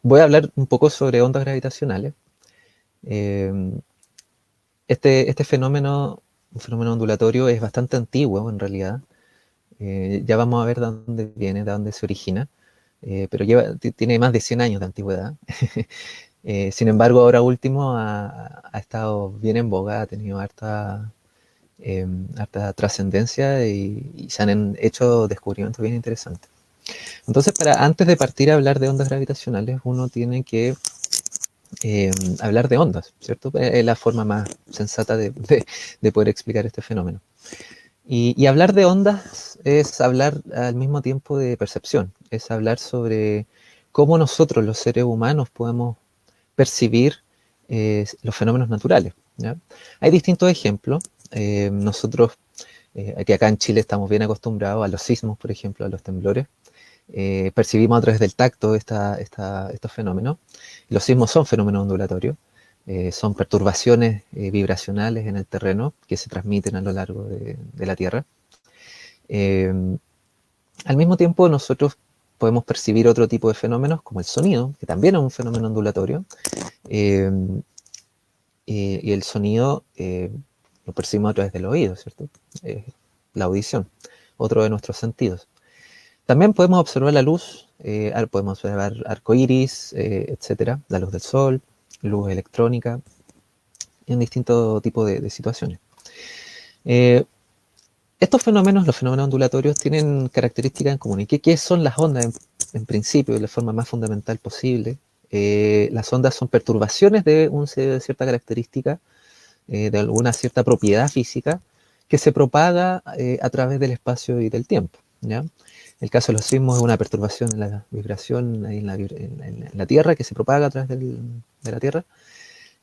voy a hablar un poco sobre ondas gravitacionales. Eh, este fenómeno, un fenómeno ondulatorio, es bastante antiguo en realidad. Ya vamos a ver de dónde viene, de dónde se origina, pero tiene más de 100 años de antigüedad. Sin embargo, ahora último ha estado bien en boga, ha tenido harta trascendencia y se han hecho descubrimientos bien interesantes. Entonces, antes de partir a hablar de ondas gravitacionales, uno tiene que hablar de ondas, ¿cierto? Es la forma más sensata de poder explicar este fenómeno. Y hablar de ondas es hablar al mismo tiempo de percepción, es hablar sobre cómo nosotros, los seres humanos, podemos percibir los fenómenos naturales, ¿ya? Hay distintos ejemplos. Nosotros, que acá en Chile estamos bien acostumbrados a los sismos, por ejemplo, a los temblores, percibimos a través del tacto estos fenómenos. Los sismos son fenómenos ondulatorios, son perturbaciones vibracionales en el terreno que se transmiten a lo largo de la Tierra. Eh, Al mismo tiempo, nosotros podemos percibir otro tipo de fenómenos, como el sonido, que también es un fenómeno ondulatorio. Eh, y el sonido lo percibimos a través del oído, ¿cierto? La audición, otro de nuestros sentidos. También podemos observar la luz, podemos observar arcoíris, etcétera, la luz del sol, luz electrónica, en distintos tipos de situaciones. Eh, Estos fenómenos, los fenómenos ondulatorios, tienen características en común. ¿Y qué son las ondas en principio, de la forma más fundamental posible? Las ondas son perturbaciones de cierta característica, de alguna cierta propiedad física, que se propaga a través del espacio y del tiempo, ¿ya? El caso de los sismos es una perturbación en la vibración en la Tierra que se propaga a través de la Tierra.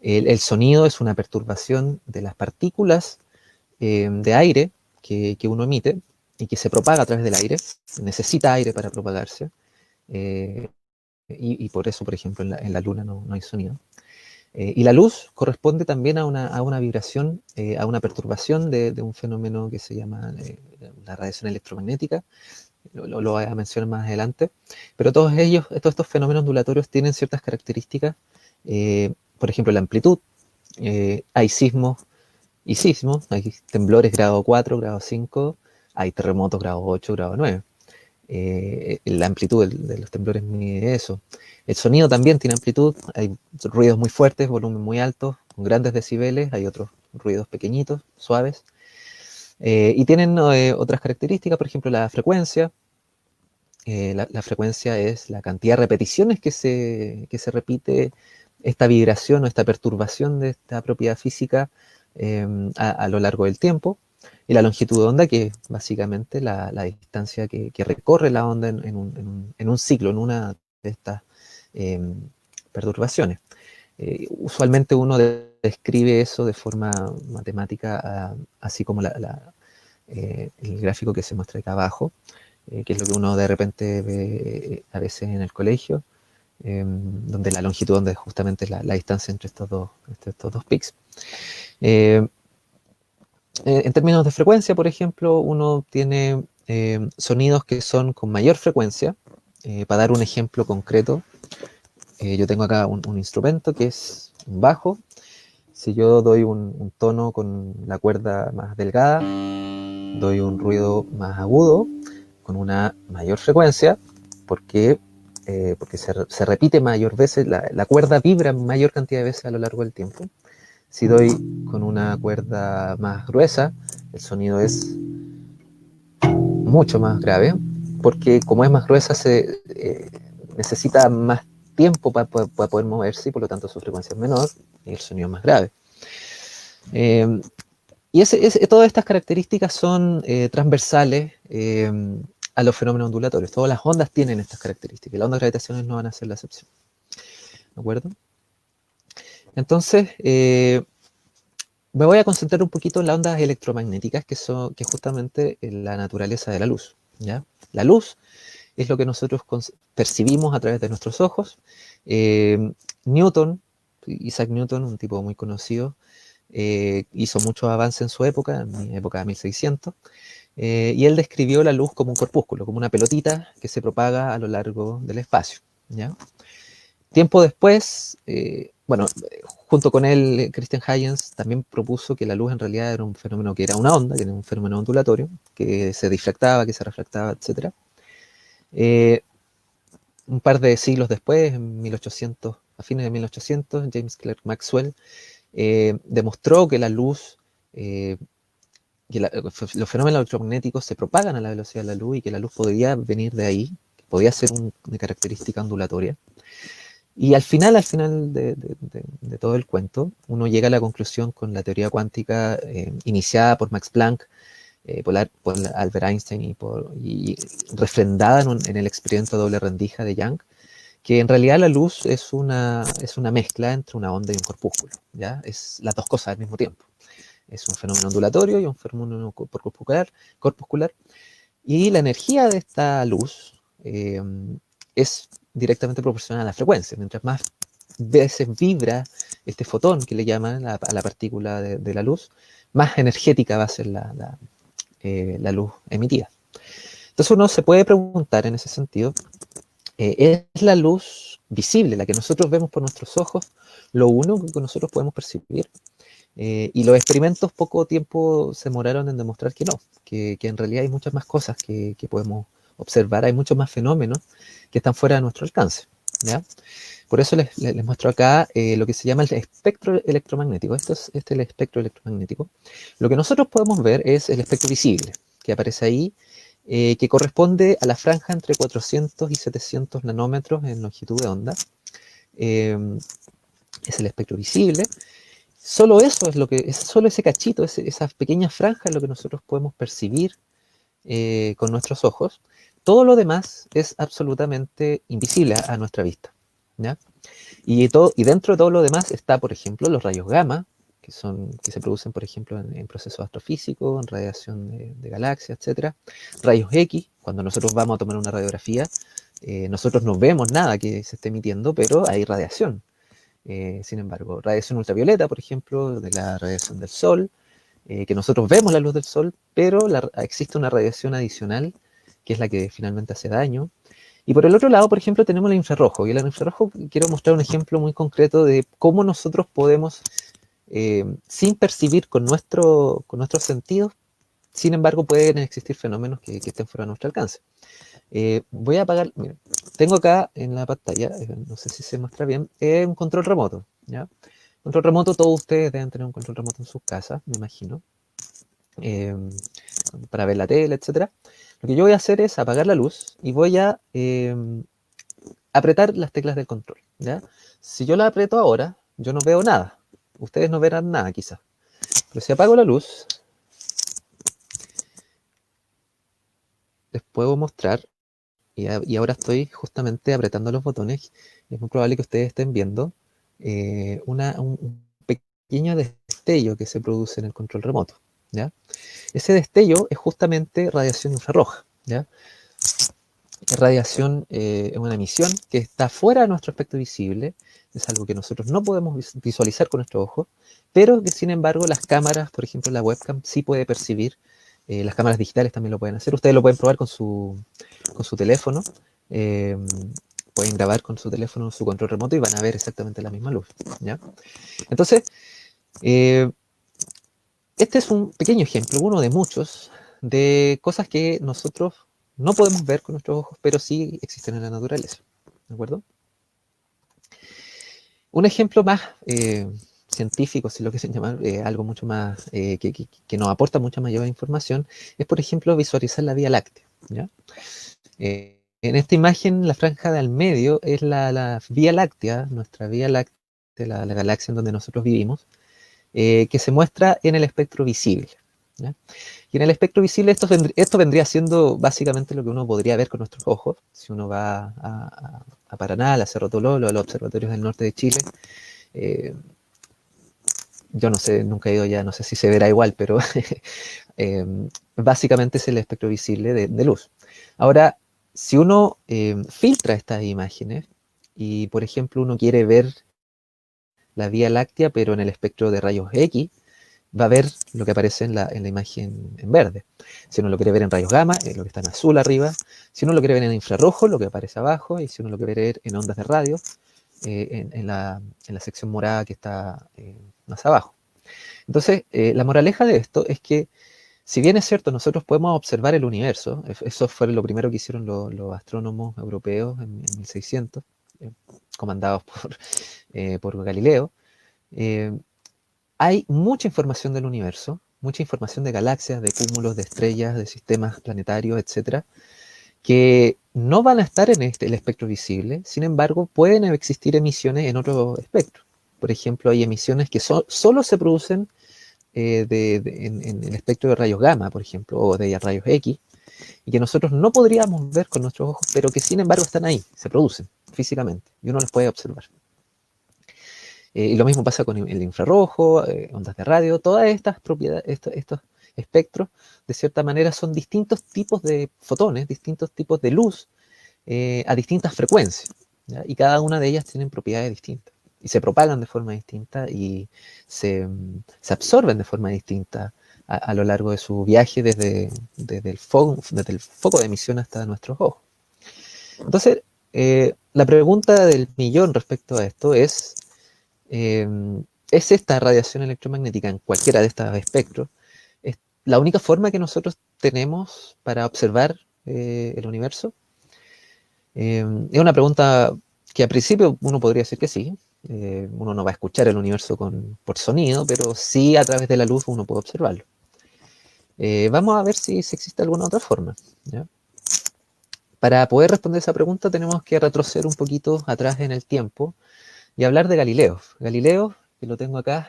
El sonido es una perturbación de las partículas de aire que uno emite y que se propaga a través del aire. Necesita aire para propagarse. eh, y por eso, por ejemplo, en la Luna no hay sonido. Y la luz corresponde también a una vibración, a una perturbación de un fenómeno que se llama la radiación electromagnética. Lo voy a mencionar más adelante. Pero todos estos fenómenos ondulatorios tienen ciertas características. Por ejemplo, la amplitud. Hay sismos y sismos. Hay temblores grado 4, grado 5. Hay terremotos grado 8, grado 9. La amplitud de los temblores mide eso. El sonido también tiene amplitud, hay ruidos muy fuertes, volumen muy altos, con grandes decibeles, hay otros ruidos pequeñitos, suaves, y tienen otras características, por ejemplo la frecuencia. La frecuencia es la cantidad de repeticiones que se repite esta vibración o esta perturbación de esta propiedad física a lo largo del tiempo. Y la longitud de onda, que es básicamente la distancia que recorre la onda en un ciclo, en una de estas eh, perturbaciones. Usualmente uno describe eso de forma matemática, así como el gráfico que se muestra acá abajo, que es lo que uno de repente ve a veces en el colegio, donde la longitud de onda es justamente la distancia entre estos dos pics. En términos de frecuencia, por ejemplo, uno tiene sonidos que son con mayor frecuencia. Para dar un ejemplo concreto, yo tengo acá un instrumento que es un bajo. Si yo doy un tono con la cuerda más delgada, doy un ruido más agudo, con una mayor frecuencia, porque, porque se repite mayor veces, la cuerda vibra mayor cantidad de veces a lo largo del tiempo. Si doy con una cuerda más gruesa, el sonido es mucho más grave, porque como es más gruesa, necesita más tiempo para poder moverse y por lo tanto su frecuencia es menor y el sonido es más grave. Y todas estas características son transversales a los fenómenos ondulatorios. Todas las ondas tienen estas características y las ondas gravitacionales no van a ser la excepción. ¿De acuerdo? Entonces, me voy a concentrar un poquito en las ondas electromagnéticas, que es justamente la naturaleza de la luz, ¿ya? La luz es lo que nosotros percibimos a través de nuestros ojos. Isaac Newton, un tipo muy conocido, hizo muchos avances en su época, en mi época de 1600, y él describió la luz como un corpúsculo, como una pelotita que se propaga a lo largo del espacio, ¿ya? Tiempo después, bueno, junto con él, Christian Huygens también propuso que la luz en realidad era un fenómeno que era una onda, que era un fenómeno ondulatorio, que se difractaba, que se refractaba, etc. Un par de siglos después, en 1800, a fines de 1800, James Clerk Maxwell demostró que la luz, que los fenómenos electromagnéticos se propagan a la velocidad de la luz y que la luz podría venir de ahí, podía ser de característica ondulatoria. Y al final de todo el cuento, uno llega a la conclusión con la teoría cuántica iniciada por Max Planck, por Albert Einstein y refrendada en el experimento doble rendija de Young, que en realidad la luz es una mezcla entre una onda y un corpúsculo, ¿ya? Es las dos cosas al mismo tiempo. Es un fenómeno ondulatorio y un fenómeno corpuscular. Y la energía de esta luz es directamente proporcional a la frecuencia. Mientras más veces vibra este fotón, que le llaman a la partícula de la luz, más energética va a ser la luz emitida. Entonces uno se puede preguntar en ese sentido, ¿es la luz visible, la que nosotros vemos por nuestros ojos, lo único que nosotros podemos percibir? Y los experimentos poco tiempo se demoraron en demostrar que no, que en realidad hay muchas más cosas que podemos observar, hay muchos más fenómenos que están fuera de nuestro alcance, ¿ya? Por eso les muestro acá lo que se llama el espectro electromagnético. Este es el espectro electromagnético. Lo que nosotros podemos ver es el espectro visible, que aparece ahí, que corresponde a la franja entre 400 y 700 nanómetros en longitud de onda. Es el espectro visible. Solo eso es lo que, solo ese cachito, esas pequeñas franjas es lo que nosotros podemos percibir con nuestros ojos. Todo lo demás es absolutamente invisible a nuestra vista, ¿ya? Y dentro de todo lo demás está, por ejemplo, los rayos gamma, que se producen, por ejemplo, en procesos astrofísicos, en radiación de galaxias, etc. Rayos X, cuando nosotros vamos a tomar una radiografía, nosotros no vemos nada que se esté emitiendo, pero hay radiación. Sin embargo, radiación ultravioleta, por ejemplo, de la radiación del Sol, que nosotros vemos la luz del Sol, pero existe una radiación adicional, que es la que finalmente hace daño. Y por el otro lado, por ejemplo, tenemos el infrarrojo. Y el infrarrojo, quiero mostrar un ejemplo muy concreto de cómo nosotros podemos, sin percibir con nuestros sentidos, sin embargo, pueden existir fenómenos que estén fuera de nuestro alcance. Voy a apagar, mira, tengo acá en la pantalla, no sé si se muestra bien, un control remoto, ¿ya? Control remoto, todos ustedes deben tener un control remoto en sus casas, me imagino, para ver la tele, etcétera. Lo que yo voy a hacer es apagar la luz y voy a apretar las teclas del control, ¿ya? Si yo la aprieto ahora, yo no veo nada. Ustedes no verán nada, quizás. Pero si apago la luz, les puedo mostrar, y ahora estoy justamente apretando los botones, y es muy probable que ustedes estén viendo un pequeño destello que se produce en el control remoto, ¿ya? Ese destello es justamente radiación infrarroja, ¿ya? Es radiación, es una emisión que está fuera de nuestro espectro visible, es algo que nosotros no podemos visualizar con nuestros ojos, pero que sin embargo las cámaras, por ejemplo la webcam, sí puede percibir, las cámaras digitales también lo pueden hacer, ustedes lo pueden probar con su teléfono, pueden grabar con su teléfono su control remoto y van a ver exactamente la misma luz, ¿ya? Entonces, este es un pequeño ejemplo, uno de muchos, de cosas que nosotros no podemos ver con nuestros ojos, pero sí existen en la naturaleza, ¿de acuerdo? Un ejemplo más científico, si lo quieren llamar, algo mucho más, que nos aporta mucha mayor información, es por ejemplo visualizar la Vía Láctea, ¿ya? En esta imagen, la franja de al medio es la Vía Láctea, nuestra Vía Láctea, la galaxia en donde nosotros vivimos, que se muestra en el espectro visible, ¿ya? Y en el espectro visible esto vendría siendo básicamente lo que uno podría ver con nuestros ojos, si uno va a Paraná, a la Cerro Tololo, a los observatorios del norte de Chile. Yo no sé, nunca he ido ya, no sé si se verá igual, pero básicamente es el espectro visible de luz. Ahora, si uno filtra estas imágenes y, por ejemplo, uno quiere ver la Vía Láctea, pero en el espectro de rayos X, va a ver lo que aparece en la imagen en verde. Si uno lo quiere ver en rayos gamma, lo que está en azul arriba. Si uno lo quiere ver en infrarrojo, lo que aparece abajo. Y si uno lo quiere ver en ondas de radio, en la sección morada que está más abajo. Entonces, la moraleja de esto es que, si bien es cierto, nosotros podemos observar el universo, eso fue lo primero que hicieron los astrónomos europeos en 1600, comandados por Galileo. Hay mucha información del universo, mucha información de galaxias, de cúmulos, de estrellas, de sistemas planetarios, etcétera, que no van a estar en el espectro visible. Sin embargo, pueden existir emisiones en otro espectro. Por ejemplo, hay emisiones que solo se producen en el espectro de rayos gamma, por ejemplo, o de rayos X, y que nosotros no podríamos ver con nuestros ojos, pero que sin embargo están ahí, se producen físicamente, y uno los puede observar. Y lo mismo pasa con el infrarrojo, ondas de radio, todas estas propiedades, estos espectros, de cierta manera, son distintos tipos de fotones, distintos tipos de luz a distintas frecuencias, ¿ya? Y cada una de ellas tienen propiedades distintas, y se propagan de forma distinta y se absorben de forma distinta a lo largo de su viaje desde el foco de emisión hasta nuestros ojos. Entonces, la pregunta del millón respecto a esto es esta radiación electromagnética en cualquiera de estos espectros, es la única forma que nosotros tenemos para observar el universo. Es una pregunta que a principio uno podría decir que sí. Uno no va a escuchar el universo por sonido, pero sí a través de la luz uno puede observarlo. Vamos a ver si existe alguna otra forma, ¿ya? Para poder responder esa pregunta tenemos que retroceder un poquito atrás en el tiempo y hablar de Galileo. Galileo, que lo tengo acá,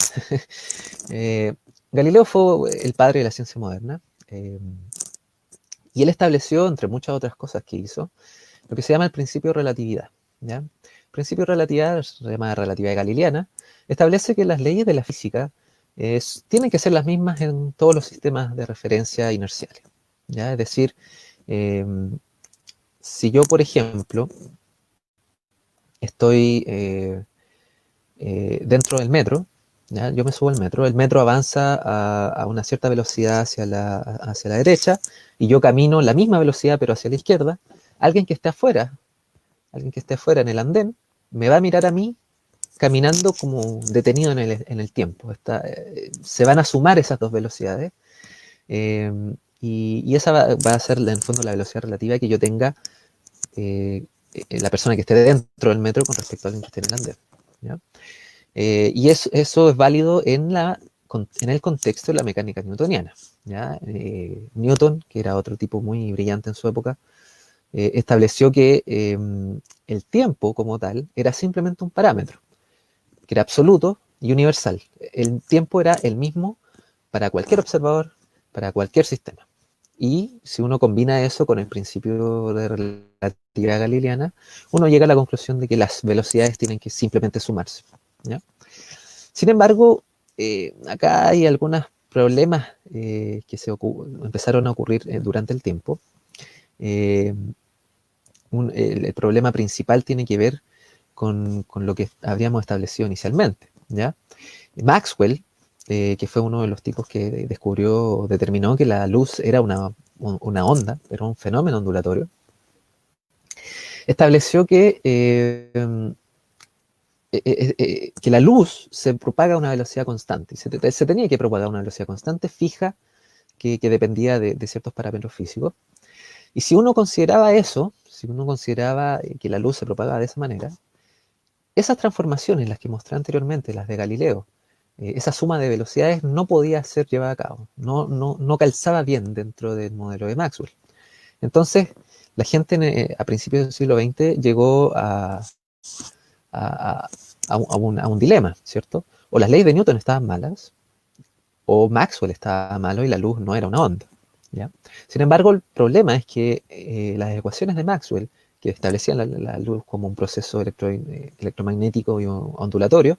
Galileo fue el padre de la ciencia moderna, y él estableció, entre muchas otras cosas que hizo, lo que se llama el principio de relatividad, ¿ya? El principio de relatividad, se llama relatividad galileana, establece que las leyes de la física tienen que ser las mismas en todos los sistemas de referencia inerciales, ¿ya? Es decir, si yo, por ejemplo, estoy dentro del metro, ¿ya? Yo me subo al metro, el metro avanza a una cierta velocidad hacia la derecha, y yo camino la misma velocidad pero hacia la izquierda. Alguien que esté afuera en el andén, me va a mirar a mí caminando como detenido en el tiempo. Se van a sumar esas dos velocidades, y esa va a ser en el fondo la velocidad relativa que yo tenga la persona que esté dentro del metro con respecto a alguien que esté en el andén, ¿ya? Y eso es válido en el contexto de la mecánica newtoniana, ¿ya? Newton, que era otro tipo muy brillante en su época, estableció que el tiempo como tal era simplemente un parámetro, que era absoluto y universal. El tiempo era el mismo para cualquier observador, para cualquier sistema. Y si uno combina eso con el principio de relatividad galileana, uno llega a la conclusión de que las velocidades tienen que simplemente sumarse, ¿ya? Sin embargo, acá hay algunos problemas que empezaron a ocurrir durante el tiempo. El problema principal tiene que ver con lo que habríamos establecido inicialmente, ¿ya? Maxwell, que fue uno de los tipos que determinó que la luz era una onda, era un fenómeno ondulatorio, estableció que la luz se propaga a una velocidad constante, y se tenía que propagar a una velocidad constante fija que dependía de ciertos parámetros físicos. Y si uno consideraba eso, si uno consideraba que la luz se propagaba de esa manera, esas transformaciones, las que mostré anteriormente, las de Galileo, esa suma de velocidades no podía ser llevada a cabo, no calzaba bien dentro del modelo de Maxwell. Entonces, la gente a principios del siglo XX llegó a un dilema, ¿cierto? O las leyes de Newton estaban malas, o Maxwell estaba malo y la luz no era una onda, ¿ya? Sin embargo, el problema es que las ecuaciones de Maxwell, que establecían la luz como un proceso electromagnético y ondulatorio,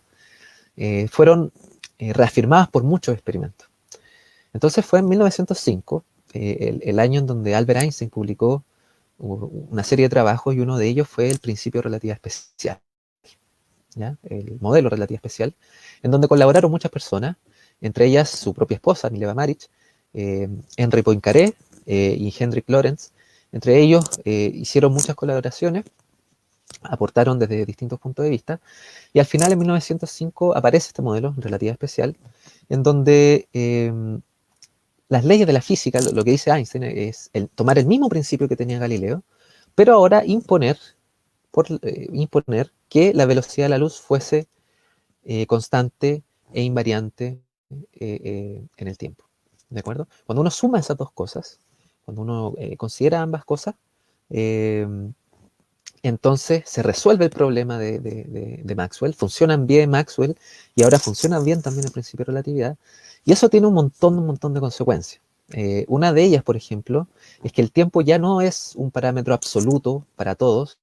fueron reafirmadas por muchos experimentos. Entonces fue en 1905, el año en donde Albert Einstein publicó una serie de trabajos, y uno de ellos fue el principio de relatividad especial, ¿ya? El modelo de relatividad especial, en donde colaboraron muchas personas, entre ellas su propia esposa, Mileva Maric, Henri Poincaré y Hendrik Lorentz. Entre ellos hicieron muchas colaboraciones, aportaron desde distintos puntos de vista, y al final en 1905 aparece este modelo, relatividad especial, en donde las leyes de la física, lo que dice Einstein es tomar el mismo principio que tenía Galileo, pero ahora imponer que la velocidad de la luz fuese constante e invariante en el tiempo. ¿De acuerdo? Cuando uno suma esas dos cosas, cuando uno considera ambas cosas, eh, entonces se resuelve el problema de Maxwell, funcionan bien Maxwell y ahora funciona bien también el principio de relatividad, y eso tiene un montón de consecuencias. Una de ellas, por ejemplo, es que el tiempo ya no es un parámetro absoluto para todos,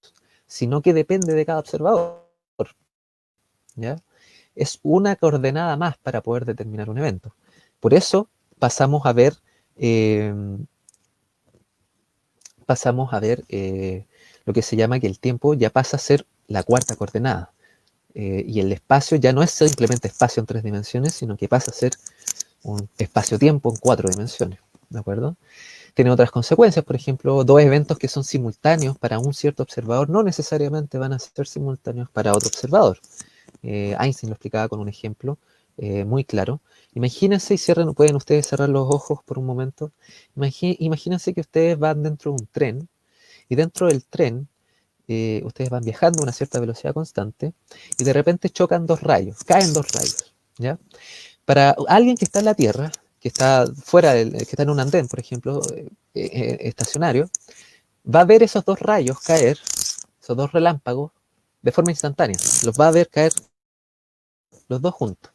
sino que depende de cada observador, ¿ya? Es una coordenada más para poder determinar un evento. Por eso pasamos a ver, eh, lo que se llama que el tiempo ya pasa a ser la cuarta coordenada. Y el espacio ya no es simplemente espacio en 3 dimensiones, sino que pasa a ser un espacio-tiempo en 4 dimensiones. ¿De acuerdo? Tiene otras consecuencias, por ejemplo, dos eventos que son simultáneos para un cierto observador no necesariamente van a ser simultáneos para otro observador. Einstein lo explicaba con un ejemplo muy claro. Imagínense y cierren, pueden ustedes cerrar los ojos por un momento. Imagínense que ustedes van dentro de un tren y dentro del tren ustedes van viajando a una cierta velocidad constante y de repente chocan dos rayos, caen dos rayos, ¿ya? Para alguien que está en la Tierra, que está fuera que está en un andén, por ejemplo, estacionario, va a ver esos dos rayos caer, esos dos relámpagos, de forma instantánea. Los va a ver caer los dos juntos.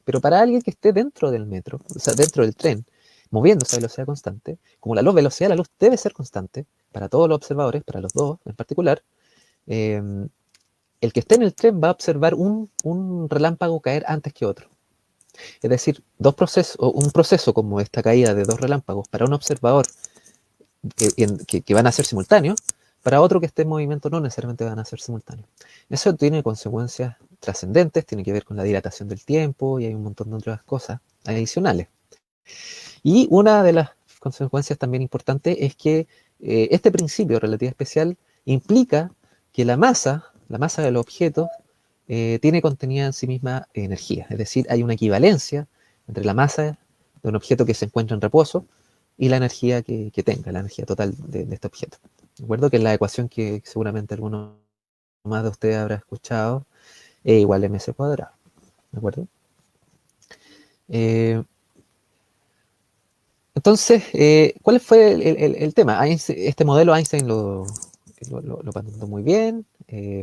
Pero para alguien que esté dentro del metro, o sea, dentro del tren, moviéndose a velocidad constante, como la velocidad de la luz debe ser constante para todos los observadores, para los dos en particular, eh, el que esté en el tren va a observar un relámpago caer antes que otro. Es decir, un proceso como esta caída de dos relámpagos para un observador que van a ser simultáneos, para otro que esté en movimiento no necesariamente van a ser simultáneos. Eso tiene consecuencias trascendentes, tiene que ver con la dilatación del tiempo y hay un montón de otras cosas adicionales. Y una de las consecuencias también importantes es que este principio de relatividad especial implica que la masa del objeto tiene contenida en sí misma energía, es decir, hay una equivalencia entre la masa de un objeto que se encuentra en reposo y la energía que tenga, la energía total de este objeto. Recuerdo que es la ecuación que seguramente alguno más de ustedes habrá escuchado, E igual a mc cuadrado, ¿de acuerdo? Entonces, ¿cuál fue el tema? Este modelo Einstein lo patentó muy bien,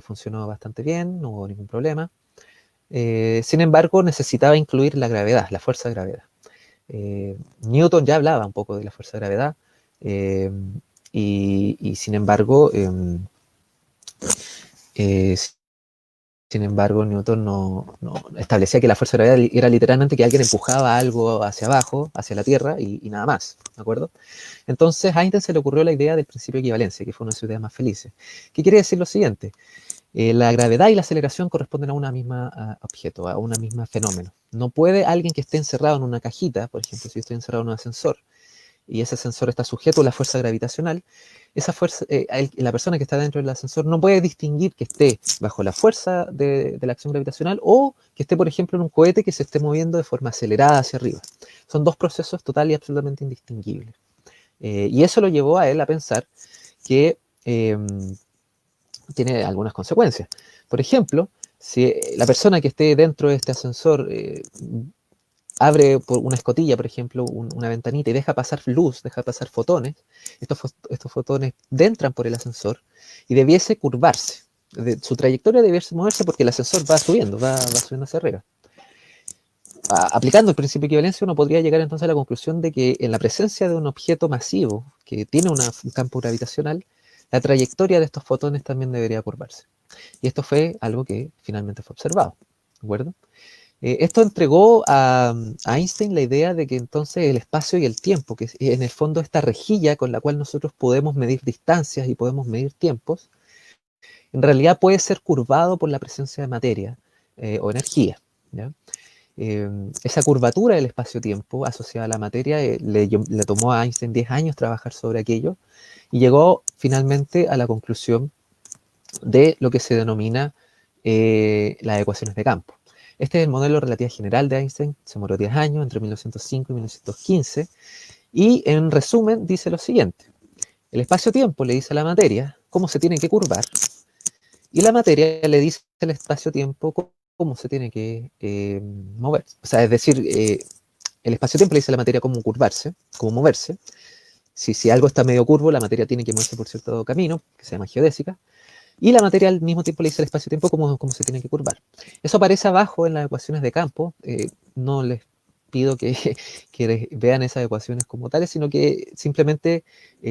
funcionó bastante bien, no hubo ningún problema. Sin embargo, necesitaba incluir la gravedad, la fuerza de gravedad. Newton ya hablaba un poco de la fuerza de gravedad, y sin embargo, Newton no establecía que la fuerza de gravedad era literalmente que alguien empujaba algo hacia abajo, hacia la Tierra, y nada más, ¿de acuerdo? Entonces a Einstein se le ocurrió la idea del principio de equivalencia, que fue una de sus ideas más felices. ¿Qué quiere decir lo siguiente? La gravedad y la aceleración corresponden a una misma objeto, a una misma fenómeno. No puede alguien que esté encerrado en una cajita, por ejemplo, si yo estoy encerrado en un ascensor, y ese ascensor está sujeto a la fuerza gravitacional, esa fuerza, la persona que está dentro del ascensor no puede distinguir que esté bajo la fuerza de la acción gravitacional o que esté, por ejemplo, en un cohete que se esté moviendo de forma acelerada hacia arriba. Son dos procesos total y absolutamente indistinguibles. Y eso lo llevó a él a pensar que tiene algunas consecuencias. Por ejemplo, si la persona que esté dentro de este ascensor abre por una escotilla, por ejemplo, una ventanita y deja pasar luz, deja pasar fotones, estos fotones entran por el ascensor y debiese curvarse. Su trayectoria debiese moverse porque el ascensor va subiendo, va subiendo hacia arriba. Aplicando el principio de equivalencia, uno podría llegar entonces a la conclusión de que en la presencia de un objeto masivo que tiene un campo gravitacional, la trayectoria de estos fotones también debería curvarse. Y esto fue algo que finalmente fue observado, ¿de acuerdo? Esto entregó a Einstein la idea de que entonces el espacio y el tiempo, que es en el fondo esta rejilla con la cual nosotros podemos medir distancias y podemos medir tiempos, en realidad puede ser curvado por la presencia de materia o energía, ¿ya? Esa curvatura del espacio-tiempo asociada a la materia le tomó a Einstein 10 años trabajar sobre aquello y llegó finalmente a la conclusión de lo que se denomina las ecuaciones de campo. Este es el modelo de relatividad general de Einstein, se demoró 10 años, entre 1905 y 1915, y en resumen dice lo siguiente: el espacio-tiempo le dice a la materia cómo se tiene que curvar, y la materia le dice al espacio-tiempo cómo se tiene que mover. O sea, es decir, el espacio-tiempo le dice a la materia cómo curvarse, cómo moverse. Si algo está medio curvo, la materia tiene que moverse por cierto camino, que se llama geodésica, y la materia al mismo tiempo le dice al espacio-tiempo cómo se tiene que curvar. Eso aparece abajo en las ecuaciones de campo. No les pido que vean esas ecuaciones como tales, sino que simplemente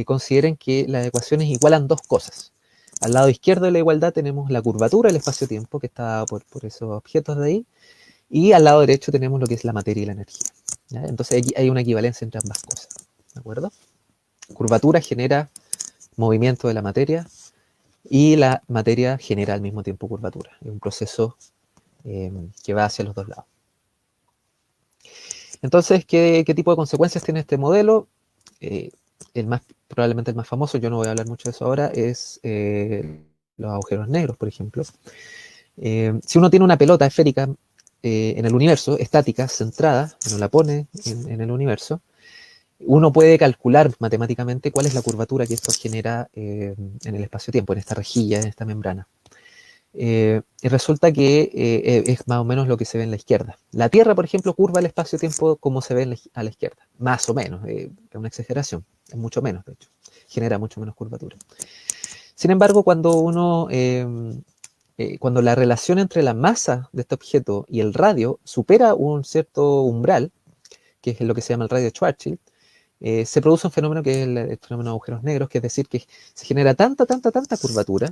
consideren que las ecuaciones igualan dos cosas. Al lado izquierdo de la igualdad tenemos la curvatura del espacio-tiempo, que está por esos objetos de ahí, y al lado derecho tenemos lo que es la materia y la energía, ¿ya? Entonces aquí hay una equivalencia entre ambas cosas, ¿de acuerdo? Curvatura genera movimiento de la materia, y la materia genera al mismo tiempo curvatura. Es un proceso que va hacia los dos lados. Entonces, ¿qué tipo de consecuencias tiene este modelo? Probablemente el más famoso, yo no voy a hablar mucho de eso ahora, es los agujeros negros, por ejemplo. Si uno tiene una pelota esférica en el universo, estática, centrada, uno la pone en el universo, uno puede calcular matemáticamente cuál es la curvatura que esto genera en el espacio-tiempo, en esta rejilla, en esta membrana. Y resulta que es más o menos lo que se ve en la izquierda. La Tierra, por ejemplo, curva el espacio-tiempo como se ve a la izquierda. Más o menos, es una exageración, es mucho menos, de hecho. Genera mucho menos curvatura. Sin embargo, cuando la relación entre la masa de este objeto y el radio supera un cierto umbral, que es lo que se llama el radio de Schwarzschild, se produce un fenómeno que es el fenómeno de agujeros negros, que es decir, que se genera tanta curvatura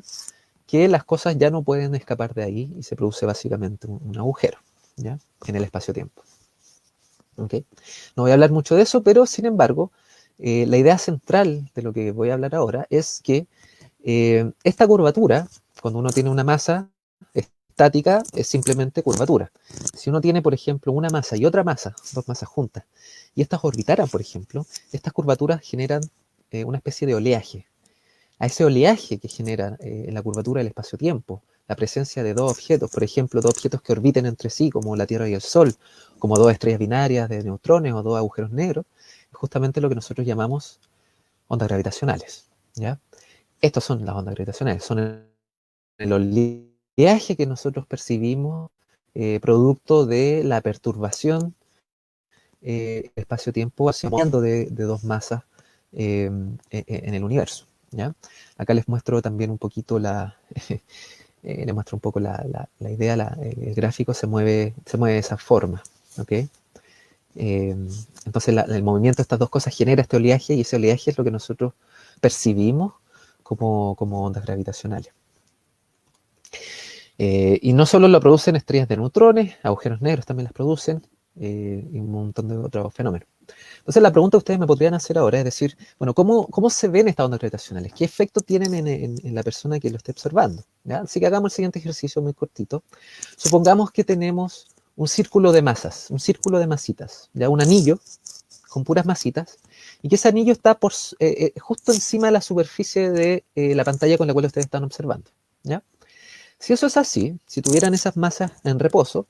que las cosas ya no pueden escapar de ahí y se produce básicamente un agujero, ¿ya? En el espacio-tiempo. ¿Okay? No voy a hablar mucho de eso, pero sin embargo, la idea central de lo que voy a hablar ahora es que esta curvatura, cuando uno tiene una masa estática, es simplemente curvatura. Si uno tiene, por ejemplo, una masa y otra masa, dos masas juntas, y estas orbitaran, por ejemplo, estas curvaturas generan una especie de oleaje. A ese oleaje que genera en la curvatura del espacio-tiempo, la presencia de dos objetos, por ejemplo, dos objetos que orbiten entre sí, como la Tierra y el Sol, como dos estrellas binarias de neutrones o dos agujeros negros, es justamente lo que nosotros llamamos ondas gravitacionales, ¿ya? Estas son las ondas gravitacionales, son el oleaje que nosotros percibimos producto de la perturbación espacio-tiempo haciendo de dos masas en el universo, ¿ya? Acá les muestro también un poquito les muestro un poco la idea, el gráfico se mueve de esa forma, ¿ok? Entonces el movimiento de estas dos cosas genera este oleaje, y ese oleaje es lo que nosotros percibimos como ondas gravitacionales. Y no solo lo producen estrellas de neutrones, agujeros negros también las producen, y un montón de otros fenómenos. Entonces la pregunta que ustedes me podrían hacer ahora es decir, bueno, ¿cómo se ven estas ondas gravitacionales? ¿Qué efecto tienen en la persona que lo esté observando? ¿Ya? Así que hagamos el siguiente ejercicio muy cortito. Supongamos que tenemos un círculo de masas, un círculo de masitas, ¿ya? Un anillo con puras masitas, y que ese anillo está justo encima de la superficie de la pantalla con la cual ustedes están observando, ¿ya? Si eso es así, si tuvieran esas masas en reposo,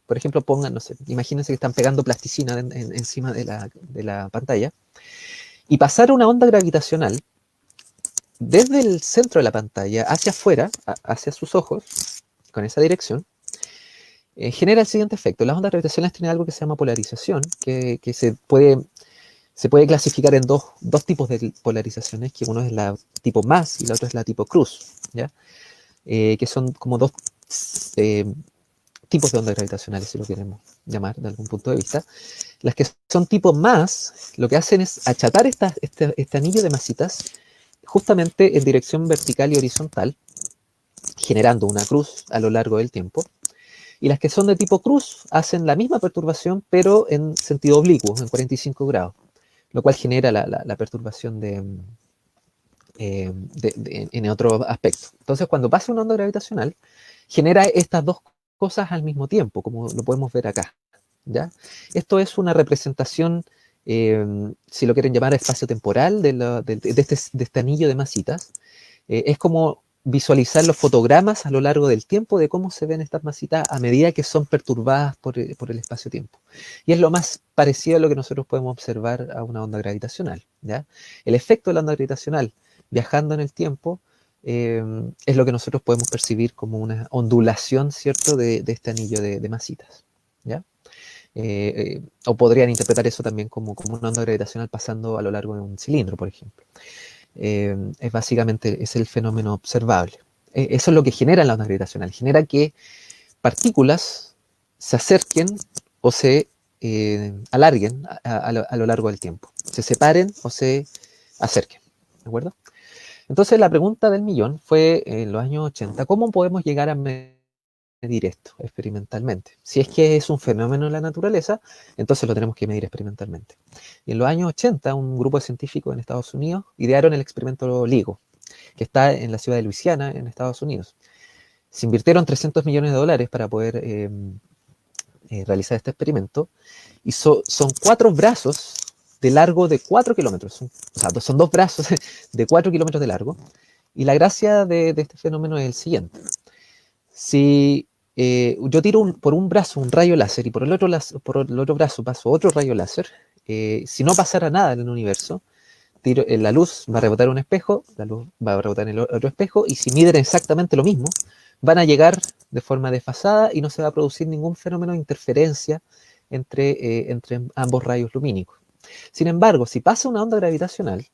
por ejemplo, no sé, imagínense que están pegando plasticina encima de la pantalla, y pasar una onda gravitacional desde el centro de la pantalla hacia afuera, hacia sus ojos, con esa dirección, genera el siguiente efecto. Las ondas gravitacionales tienen algo que se llama polarización, que se puede clasificar en dos tipos de polarizaciones, que uno es la tipo más y la otra es la tipo cruz, ¿ya? Que son como dos tipos de ondas gravitacionales, si lo queremos llamar de algún punto de vista. Las que son tipo más, lo que hacen es achatar este anillo de masitas justamente en dirección vertical y horizontal, generando una cruz a lo largo del tiempo. Y las que son de tipo cruz hacen la misma perturbación, pero en sentido oblicuo, en 45 grados, lo cual genera la perturbación en otro aspecto. Entonces, cuando pasa una onda gravitacional, genera estas dos cosas al mismo tiempo, como lo podemos ver acá, ¿ya? Esto es una representación, si lo quieren llamar espacio-temporal, de este anillo de masitas. Es como visualizar los fotogramas a lo largo del tiempo de cómo se ven estas masitas a medida que son perturbadas por el espacio-tiempo. Y es lo más parecido a lo que nosotros podemos observar a una onda gravitacional, ¿ya? El efecto de la onda gravitacional viajando en el tiempo es lo que nosotros podemos percibir como una ondulación, ¿cierto?, de este anillo de masitas, ¿ya? O podrían interpretar eso también como una onda gravitacional pasando a lo largo de un cilindro, por ejemplo. Es básicamente es el fenómeno observable. Eso es lo que genera la onda gravitacional. Genera que partículas se acerquen o se alarguen a lo largo del tiempo. Se separen o se acerquen. ¿De acuerdo? Entonces la pregunta del millón fue en los años 80, ¿cómo podemos llegar a medir esto experimentalmente? Si es que es un fenómeno en la naturaleza, entonces lo tenemos que medir experimentalmente. Y en los años 80, un grupo de científicos en Estados Unidos idearon el experimento LIGO, que está en la ciudad de Luisiana, en Estados Unidos. Se invirtieron $300 millones para poder realizar este experimento, y son 4 brazos de largo de 4 kilómetros, o sea, son 2 brazos de 4 kilómetros de largo, y la gracia de este fenómeno es el siguiente. Si yo tiro por un brazo un rayo láser y por el otro brazo paso otro rayo láser, si no pasara nada en el universo, la luz va a rebotar en un espejo, la luz va a rebotar en el otro espejo, y si miden exactamente lo mismo, van a llegar de forma desfasada y no se va a producir ningún fenómeno de interferencia entre ambos rayos lumínicos. Sin embargo, si pasa una onda gravitacional,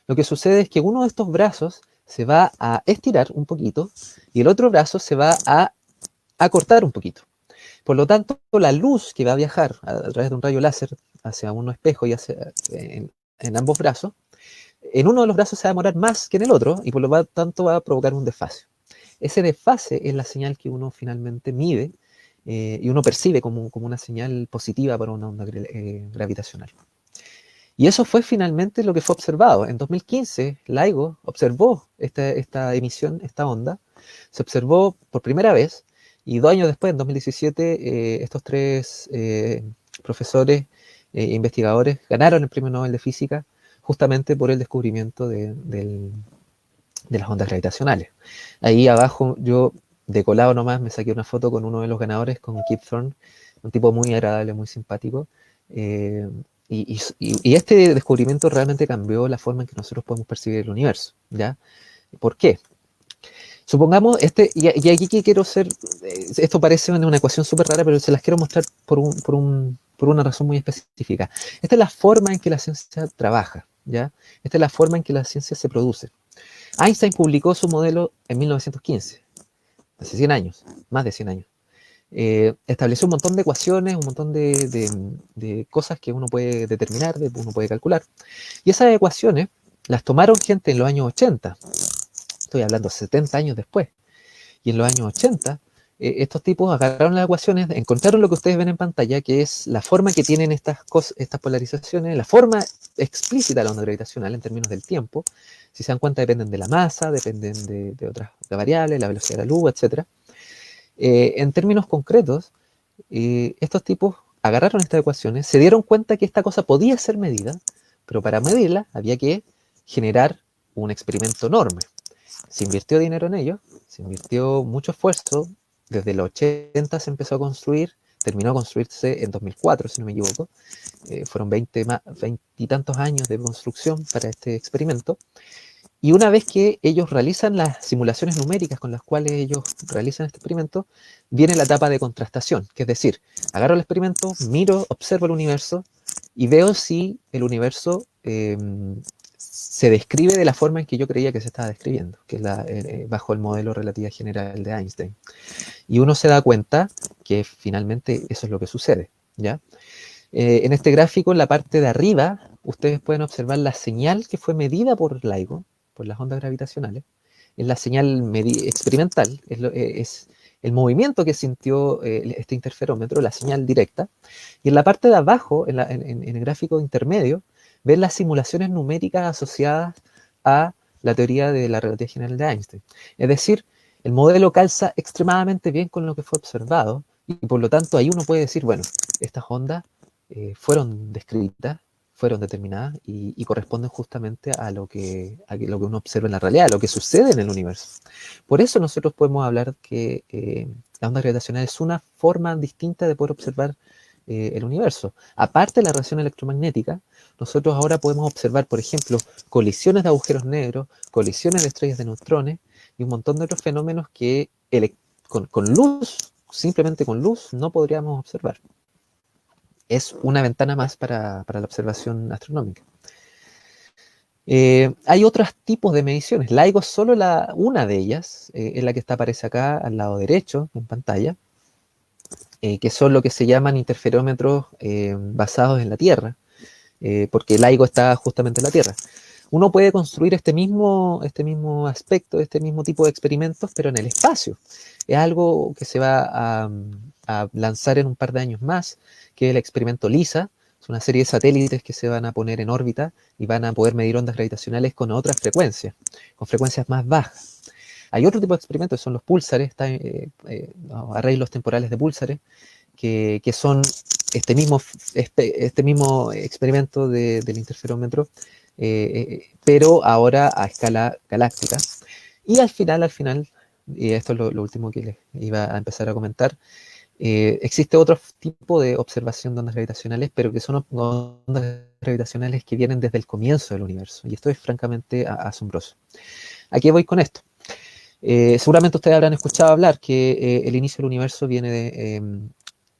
lo que sucede es que uno de estos brazos se va a estirar un poquito y el otro brazo se va a acortar un poquito. Por lo tanto, la luz que va a viajar a través de un rayo láser hacia un espejo y en ambos brazos, en uno de los brazos se va a demorar más que en el otro y por lo tanto va a provocar un desfase. Ese desfase es la señal que uno finalmente mide y uno percibe como una señal positiva para una onda gravitacional. Y eso fue finalmente lo que fue observado. En 2015, LIGO observó esta emisión, esta onda, se observó por primera vez, y 2 años después, en 2017, estos 3 profesores e investigadores ganaron el Premio Nobel de Física justamente por el descubrimiento de las ondas gravitacionales. Ahí abajo yo, de colado nomás, me saqué una foto con uno de los ganadores, con Kip Thorne, un tipo muy agradable, muy simpático, y este descubrimiento realmente cambió la forma en que nosotros podemos percibir el universo, ¿ya? ¿Por qué? Supongamos, y aquí que quiero hacer, esto parece una ecuación súper rara, pero se las quiero mostrar por una razón muy específica. Esta es la forma en que la ciencia trabaja, ¿ya? Esta es la forma en que la ciencia se produce. Einstein publicó su modelo en 1915, hace 100 años, más de 100 años. Estableció un montón de ecuaciones, un montón de cosas que uno puede determinar, uno puede calcular. Y esas ecuaciones las tomaron gente en los años 80, estoy hablando 70 años después. Y en los años 80, estos tipos agarraron las ecuaciones, encontraron lo que ustedes ven en pantalla, que es la forma que tienen estas polarizaciones, la forma explícita de la onda gravitacional en términos del tiempo. Si se dan cuenta, dependen de la masa, dependen de otras variables, la velocidad de la luz, etc. En términos concretos, estos tipos agarraron estas ecuaciones, se dieron cuenta que esta cosa podía ser medida, pero para medirla había que generar un experimento enorme. Se invirtió dinero en ello, se invirtió mucho esfuerzo, desde los 80 se empezó a construir, terminó a construirse en 2004, si no me equivoco. Fueron 20 y tantos años de construcción para este experimento. Y una vez que ellos realizan las simulaciones numéricas con las cuales ellos realizan este experimento, viene la etapa de contrastación, que es decir, agarro el experimento, miro, observo el universo y veo si el universo se describe de la forma en que yo creía que se estaba describiendo, que es bajo el modelo de relatividad general de Einstein. Y uno se da cuenta que finalmente eso es lo que sucede, ¿ya? En este gráfico, en la parte de arriba, ustedes pueden observar la señal que fue medida por LIGO, por las ondas gravitacionales. Es la señal experimental, es el movimiento que sintió este interferómetro, la señal directa. Y en la parte de abajo, en el gráfico intermedio, ven las simulaciones numéricas asociadas a la teoría de la relatividad general de Einstein. Es decir, el modelo calza extremadamente bien con lo que fue observado, y por lo tanto ahí uno puede decir, bueno, estas ondas fueron descritas, fueron determinadas y corresponden justamente a lo que uno observa en la realidad, a lo que sucede en el universo. Por eso nosotros podemos hablar que la onda gravitacional es una forma distinta de poder observar el universo. Aparte de la radiación electromagnética, nosotros ahora podemos observar, por ejemplo, colisiones de agujeros negros, colisiones de estrellas de neutrones y un montón de otros fenómenos que con luz, simplemente con luz, no podríamos observar. Es una ventana más para la observación astronómica. Hay otros tipos de mediciones. LIGO es solo una de ellas, es la que aparece acá al lado derecho en pantalla, que son lo que se llaman interferómetros basados en la Tierra, porque LIGO está justamente en la Tierra. Uno puede construir este mismo aspecto, este mismo tipo de experimentos, pero en el espacio. Es algo que se va a lanzar en un par de años más, que es el experimento LISA. Es una serie de satélites que se van a poner en órbita y van a poder medir ondas gravitacionales con otras frecuencias, con frecuencias más bajas. Hay otro tipo de experimentos, son los púlsares, arreglos temporales de púlsares, que son este mismo experimento del interferómetro, pero ahora a escala galáctica. Y al final, y esto es lo último que les iba a empezar a comentar, existe otro tipo de observación de ondas gravitacionales, pero que son ondas gravitacionales que vienen desde el comienzo del universo. Y esto es francamente asombroso. ¿A qué voy con esto? Seguramente ustedes habrán escuchado hablar que el inicio del universo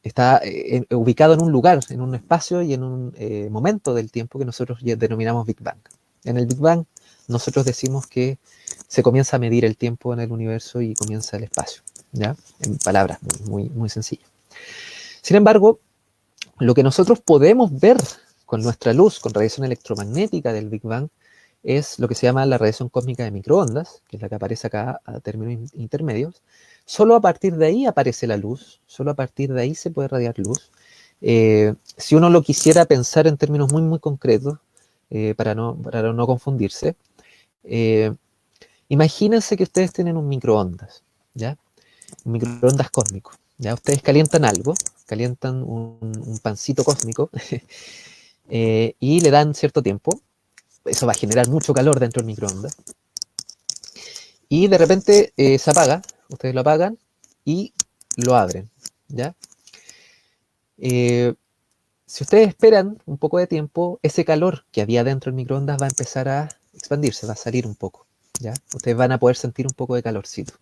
está ubicado en un lugar, en un espacio y en un momento del tiempo que nosotros denominamos Big Bang. En el Big Bang nosotros decimos que se comienza a medir el tiempo en el universo y comienza el espacio, ¿ya? En palabras muy sencillas. Sin embargo, lo que nosotros podemos ver con nuestra luz, con radiación electromagnética del Big Bang, es lo que se llama la radiación cósmica de microondas, que es la que aparece acá a términos intermedios. Solo a partir de ahí aparece la luz, solo a partir de ahí se puede radiar luz. Si uno lo quisiera pensar en términos muy concretos, para no confundirse, imagínense que ustedes tienen un microondas, ¿ya? Un microondas cósmico, ¿ya? Ustedes calientan algo, calientan un pancito cósmico y le dan cierto tiempo. Eso va a generar mucho calor dentro del microondas. Y de repente se apaga, ustedes lo apagan y lo abren, ¿ya? Si ustedes esperan un poco de tiempo, ese calor que había dentro del microondas va a empezar a expandirse, va a salir un poco, ¿ya? Ustedes van a poder sentir un poco de calorcito.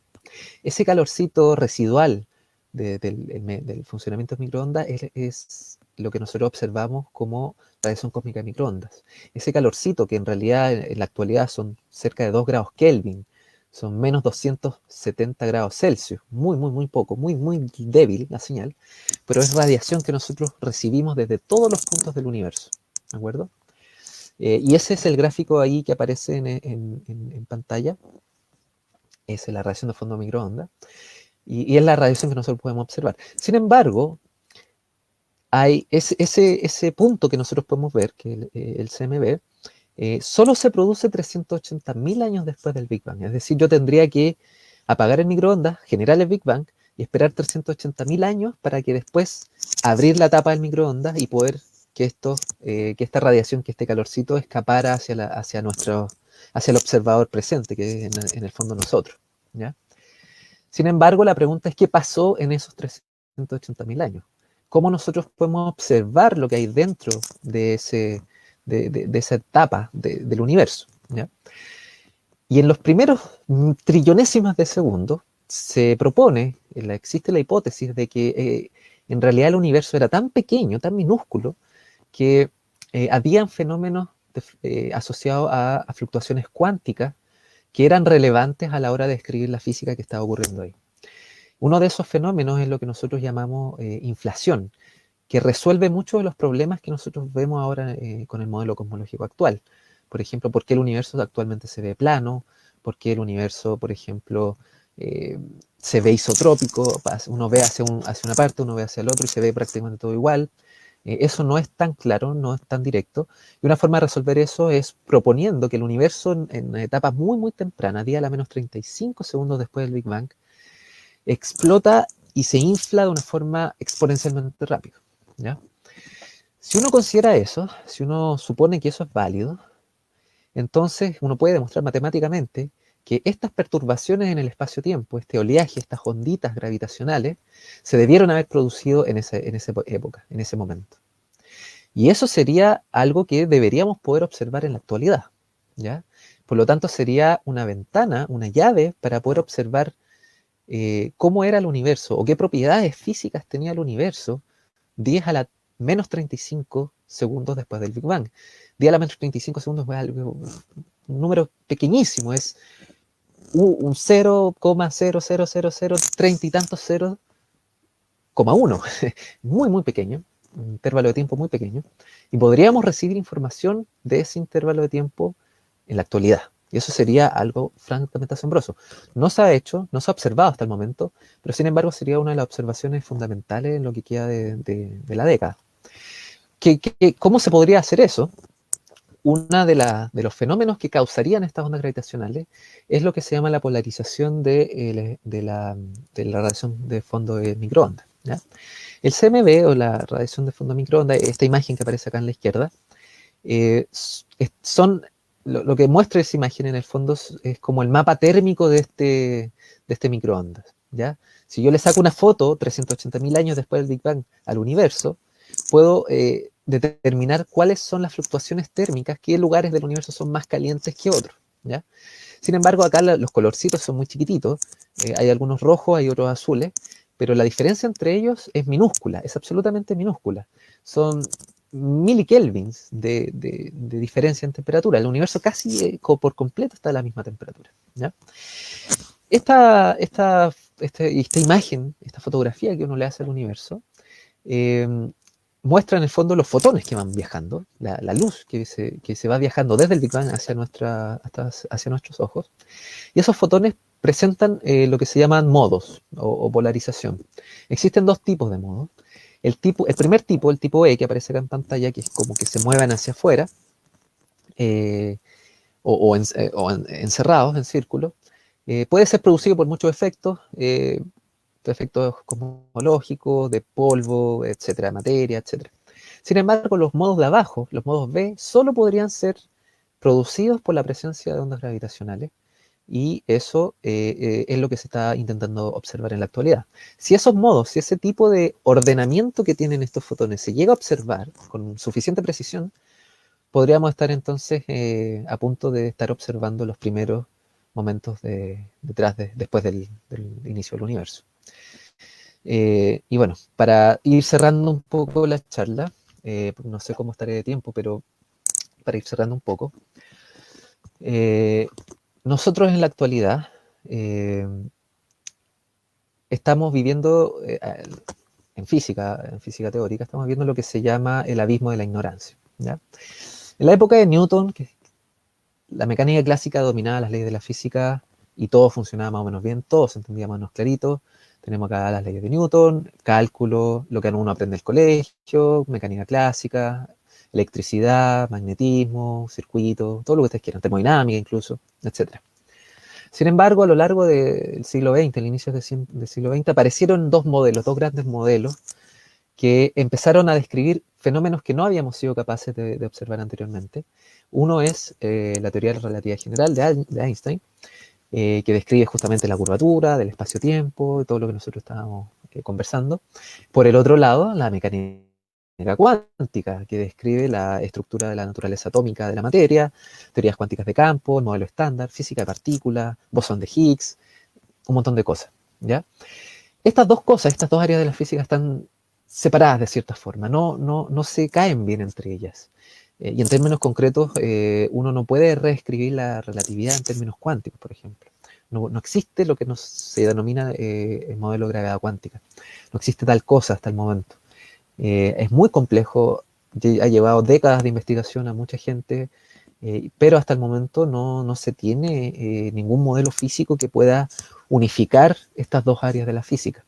Ese calorcito residual del funcionamiento del microondas es lo que nosotros observamos como radiación cósmica de microondas. Ese calorcito, que en realidad en la actualidad son cerca de 2 grados Kelvin, son menos 270 grados Celsius, muy poco, muy débil la señal, pero es radiación que nosotros recibimos desde todos los puntos del universo, ¿de acuerdo? Y ese es el gráfico ahí que aparece en pantalla, es la radiación de fondo de microondas, y es la radiación que nosotros podemos observar. Sin embargo, hay ese punto que nosotros podemos ver, que el CMB, solo se produce 380.000 años después del Big Bang. Es decir, yo tendría que apagar el microondas, generar el Big Bang y esperar 380.000 años para que después abrir la tapa del microondas y poder que esta radiación, que este calorcito escapara hacia el observador presente, que es en el fondo nosotros, ¿ya? Sin embargo, la pregunta es: ¿qué pasó en esos 380.000 años? ¿Cómo nosotros podemos observar lo que hay dentro de esa etapa del universo, ¿ya? Y en los primeros trillonésimas de segundo se propone, existe la hipótesis de que en realidad el universo era tan pequeño, tan minúsculo, que habían fenómenos asociados a fluctuaciones cuánticas que eran relevantes a la hora de describir la física que estaba ocurriendo ahí. Uno de esos fenómenos es lo que nosotros llamamos inflación, que resuelve muchos de los problemas que nosotros vemos ahora con el modelo cosmológico actual. Por ejemplo, ¿por qué el universo actualmente se ve plano? ¿Por qué el universo, por ejemplo, se ve isotrópico? Uno ve hacia una parte, uno ve hacia el otro y se ve prácticamente todo igual. Eso no es tan claro, no es tan directo. Y una forma de resolver eso es proponiendo que el universo en etapas muy tempranas, 10 a la menos 35 segundos después del Big Bang, explota y se infla de una forma exponencialmente rápida, ¿ya? Si uno considera eso, si uno supone que eso es válido, entonces uno puede demostrar matemáticamente que estas perturbaciones en el espacio-tiempo, este oleaje, estas onditas gravitacionales, se debieron haber producido en esa época, en ese momento. Y eso sería algo que deberíamos poder observar en la actualidad, ¿ya? Por lo tanto, sería una ventana, una llave para poder observar cómo era el universo o qué propiedades físicas tenía el universo 10 a la menos 35 segundos después del Big Bang. 10 a la menos 35 segundos es algo, un número pequeñísimo, es un 0,00030 y tantos ceros, coma 1, muy, muy pequeño, un intervalo de tiempo muy pequeño, y podríamos recibir información de ese intervalo de tiempo en la actualidad. Y eso sería algo francamente asombroso. No se ha hecho, no se ha observado hasta el momento, pero sin embargo sería una de las observaciones fundamentales en lo que queda de la década. ¿Cómo se podría hacer eso? Uno de los fenómenos que causarían estas ondas gravitacionales es lo que se llama la polarización de la radiación de fondo de microondas, ¿ya? El CMB o la radiación de fondo de microondas, esta imagen que aparece acá en la izquierda, son lo que muestra esa imagen en el fondo es como el mapa térmico de este microondas, ¿ya? Si yo le saco una foto 380.000 años después del Big Bang al universo, puedo determinar cuáles son las fluctuaciones térmicas, qué lugares del universo son más calientes que otros, ¿ya? Sin embargo, acá los colorcitos son muy chiquititos, hay algunos rojos, hay otros azules, pero la diferencia entre ellos es minúscula, es absolutamente minúscula. Son milikelvins de diferencia en temperatura. El universo casi por completo está a la misma temperatura, ¿ya? Esta imagen, esta fotografía que uno le hace al universo, muestra en el fondo los fotones que van viajando, la luz que se va viajando desde el Big Bang hacia nuestros ojos, y esos fotones presentan lo que se llaman modos o polarización. Existen dos tipos de modos. El primer tipo, el tipo E, que aparece acá en pantalla, que es como que se mueven hacia afuera, encerrados en círculo, puede ser producido por muchos efectos cosmológicos, de polvo, etcétera, materia, etcétera. Sin embargo, los modos de abajo, los modos B, solo podrían ser producidos por la presencia de ondas gravitacionales, y eso es lo que se está intentando observar en la actualidad. Si esos modos, si ese tipo de ordenamiento que tienen estos fotones se llega a observar con suficiente precisión, podríamos estar entonces a punto de estar observando los primeros momentos después del inicio del universo. Y bueno, para ir cerrando un poco la charla, no sé cómo estaré de tiempo, pero para ir cerrando un poco, nosotros en la actualidad estamos viviendo, en física teórica, estamos viendo lo que se llama el abismo de la ignorancia, ¿ya? En la época de Newton, la mecánica clásica dominaba las leyes de la física y todo funcionaba más o menos bien, todo se entendía más o menos clarito. Tenemos acá las leyes de Newton, cálculo, lo que uno aprende en el colegio, mecánica clásica, electricidad, magnetismo, circuitos, todo lo que ustedes quieran, termodinámica incluso, etc. Sin embargo, a lo largo del siglo XX, el inicio del siglo XX, aparecieron dos grandes modelos, que empezaron a describir fenómenos que no habíamos sido capaces de observar anteriormente. Uno es la teoría de la relatividad general de Einstein, que describe justamente la curvatura del espacio-tiempo, todo lo que nosotros estábamos conversando. Por el otro lado, la mecánica cuántica, que describe la estructura de la naturaleza atómica de la materia, teorías cuánticas de campo, el modelo estándar, física de partículas, bosón de Higgs, un montón de cosas, ¿ya? Estas dos cosas, estas dos áreas de la física están separadas de cierta forma, no se caen bien entre ellas. Y en términos concretos, uno no puede reescribir la relatividad en términos cuánticos, por ejemplo. No existe lo que se denomina el modelo de gravedad cuántica. No existe tal cosa hasta el momento. Es muy complejo, ha llevado décadas de investigación a mucha gente, pero hasta el momento no se tiene ningún modelo físico que pueda unificar estas dos áreas de la física.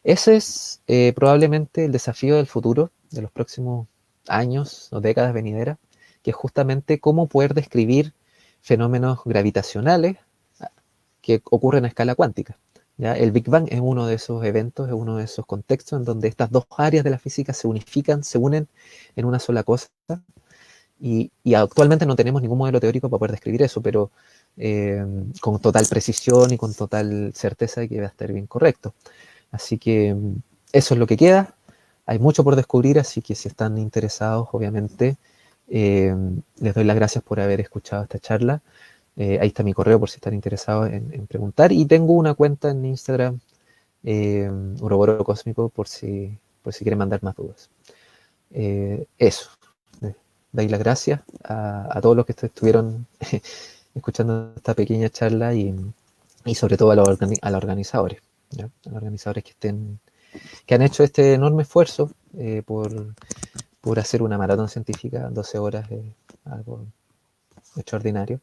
Ese es probablemente el desafío del futuro, de los próximos años o décadas venideras, que es justamente cómo poder describir fenómenos gravitacionales que ocurren a escala cuántica. ¿Ya? El Big Bang es uno de esos eventos, es uno de esos contextos en donde estas dos áreas de la física se unifican, se unen en una sola cosa. Y actualmente no tenemos ningún modelo teórico para poder describir eso, pero con total precisión y con total certeza de que va a estar bien correcto. Así que eso es lo que queda. Hay mucho por descubrir, así que si están interesados, obviamente, les doy las gracias por haber escuchado esta charla. Ahí está mi correo por si están interesados en preguntar. Y tengo una cuenta en Instagram, Uroboro Cósmico, por si quieren mandar más dudas. Eso. Doy las gracias a todos los que estuvieron escuchando esta pequeña charla y sobre todo a los organizadores, ¿ya? A los organizadores que han hecho este enorme esfuerzo por hacer una maratón científica, 12 horas, algo extraordinario.